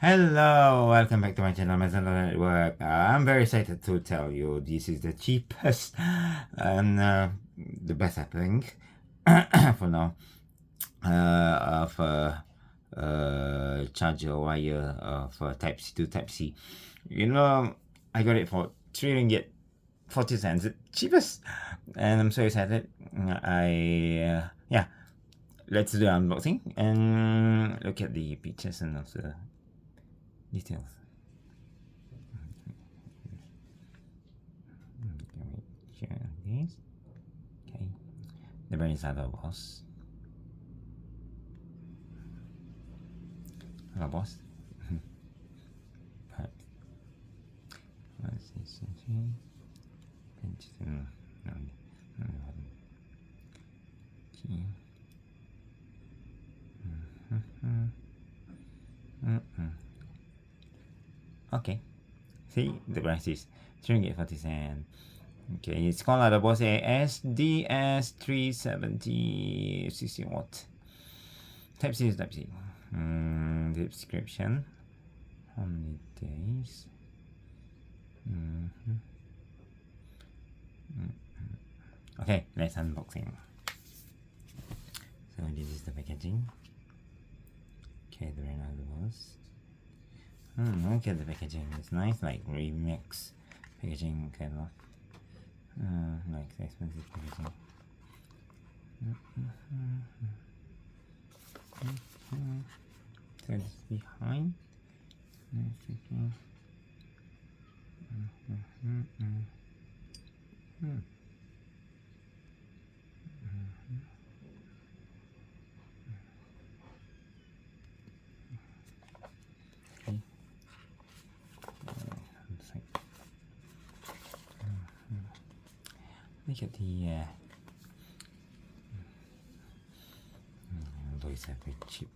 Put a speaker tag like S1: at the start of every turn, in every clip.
S1: Hello, welcome back to my channel, Maison Network. I'm very excited to tell you this is the cheapest and the best, I think, for now, of charger wire for Type C to Type C. You know, I got it for 3 ringgit 40 cents, the cheapest, and I'm so excited. Yeah, let's do the unboxing and look at the pictures and also details. Share this. Okay, the brand is Adobos. Adobos. What's this? Okay, see, the price is 3.40. Okay, it's called Adobos AS-DS370 60 watt. Type C is Type C. The description. How many days? Okay, let's unboxing. So this is the packaging. Okay, the brand Adobos. Look at the packaging. It's nice, like remix packaging, kind of like expensive packaging. So it's behind. Look at the although it's a very cheap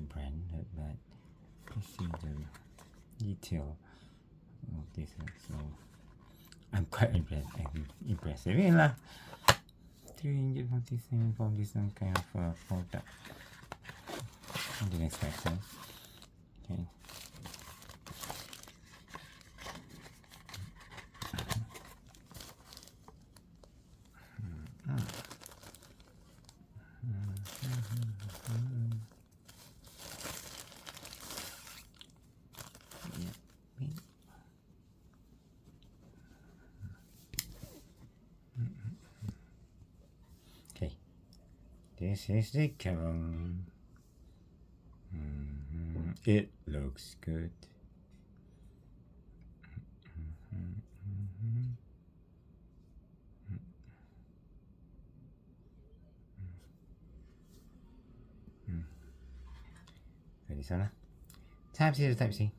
S1: brand, but you see the detail of this, so I'm quite impressive. Yeah, 340 for this kind of product. I didn't expect so. Okay. Okay, this is the cover. It looks good. So this one, Type C to Type C.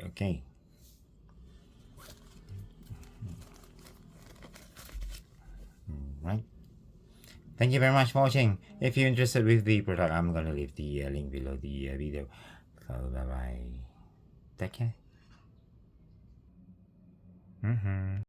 S1: Okay. Right. Thank you very much for watching. If you're interested with the product, I'm gonna leave the link below the video. So bye bye. Take care.